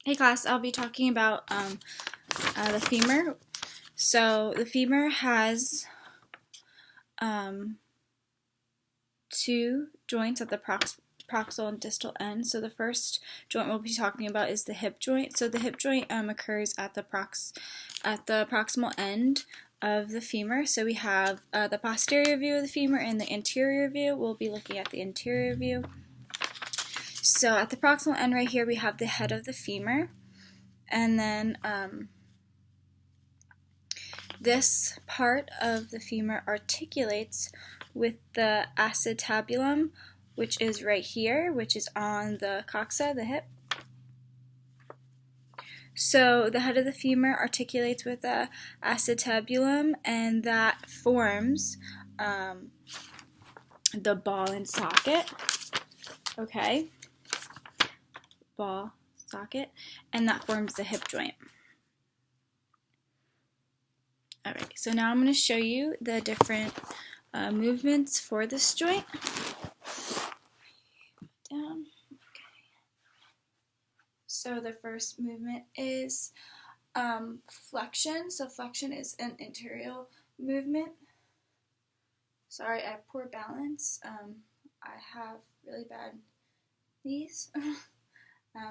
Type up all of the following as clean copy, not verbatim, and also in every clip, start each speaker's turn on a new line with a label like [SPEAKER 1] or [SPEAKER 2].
[SPEAKER 1] Hey class, I'll be talking about the femur. So the femur has two joints at the proximal and distal end. So the first joint we'll be talking about is the hip joint. So the hip joint occurs at the proximal end of the femur. So we have the posterior view of the femur and the anterior view. We'll be looking at the anterior view. So at the proximal end right here we have the head of the femur. And then this part of the femur articulates with the acetabulum, which is right here, which is on the coxa, the hip. So the head of the femur articulates with the acetabulum, and that forms the ball and socket. Okay, ball, socket, and that forms the hip joint. Alright, so now I'm going to show you the different movements for this joint. Down. Okay. So the first movement is flexion. So flexion is an anterior movement. Sorry, I have poor balance. I have really bad knees.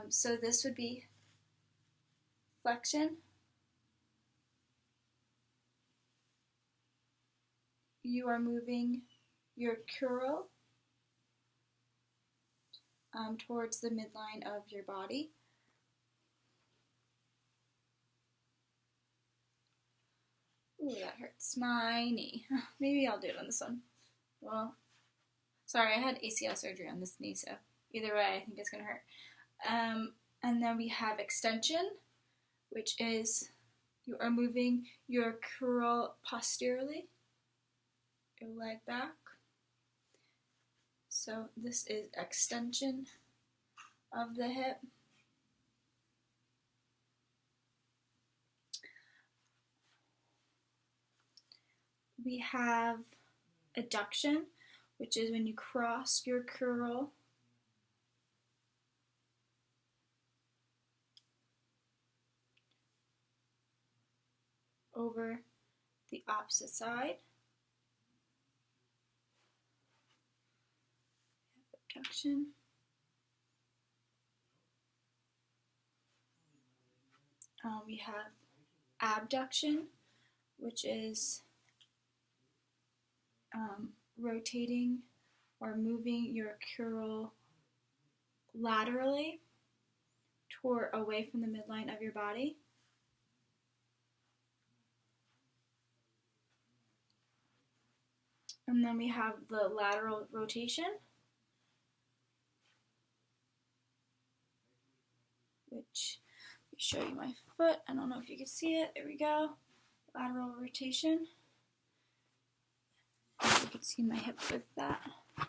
[SPEAKER 1] So this would be flexion. You are moving your curl towards the midline of your body. Ooh, that hurts my knee. Maybe I'll do it on this one. Well, sorry, I had ACL surgery on this knee, so either way, I think it's going to hurt. And then we have extension, which is you are moving your curl posteriorly, your leg back. So this is extension of the hip. We have adduction, which is when you cross your curl over the opposite side. Abduction. We have abduction, which is rotating or moving your curl laterally toward away from the midline of your body. And then we have the lateral rotation, which let me show you my foot. I don't know if you can see it. There we go. Lateral rotation. You can see my hip with that. There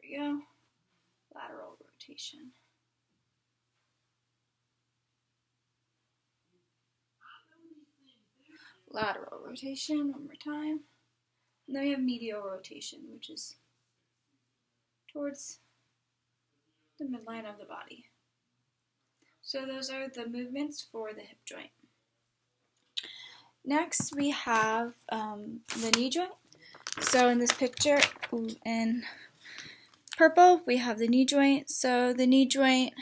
[SPEAKER 1] we go. Lateral rotation. Lateral rotation, one more time. And then we have medial rotation, which is towards the midline of the body. So those are the movements for the hip joint. Next we have the knee joint. So in this picture in purple we have the knee joint. So the knee joint,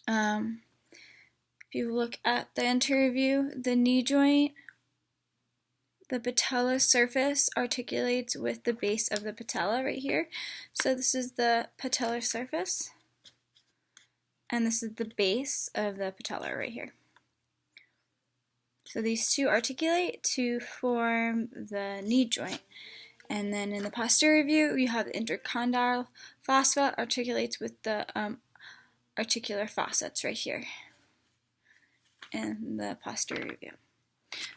[SPEAKER 1] if you look at the anterior view, the knee joint, the patella surface articulates with the base of the patella right here. So this is the patellar surface, and this is the base of the patella right here. So these two articulate to form the knee joint. And then in the posterior view, you have the intercondyle fossa articulates with the articular facets right here in the posterior view.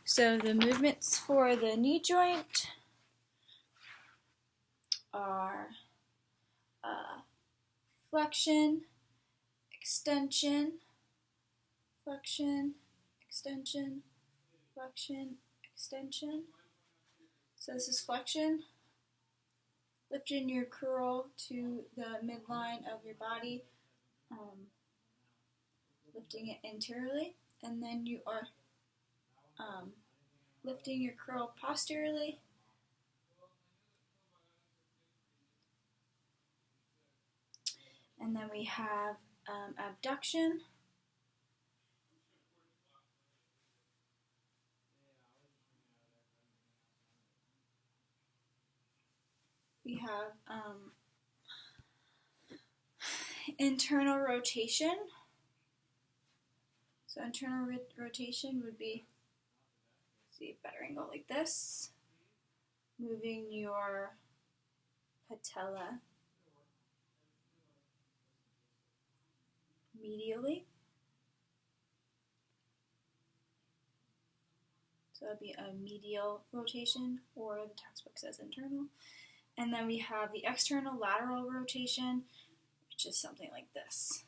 [SPEAKER 1] So the movements for the knee joint are flexion, extension, flexion, extension, flexion, extension. So this is flexion, lifting your curl to the midline of your body, lifting it anteriorly, and then you are lifting your curl posteriorly. And then we have abduction. We have internal rotation. So internal rotation would be, see, a better angle like this, moving your patella medially. So that would be a medial rotation, or the textbook says internal. And then we have the external lateral rotation, which is something like this.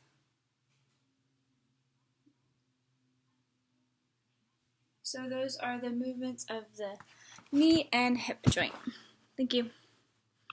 [SPEAKER 1] So those are the movements of the knee and hip joint. Thank you.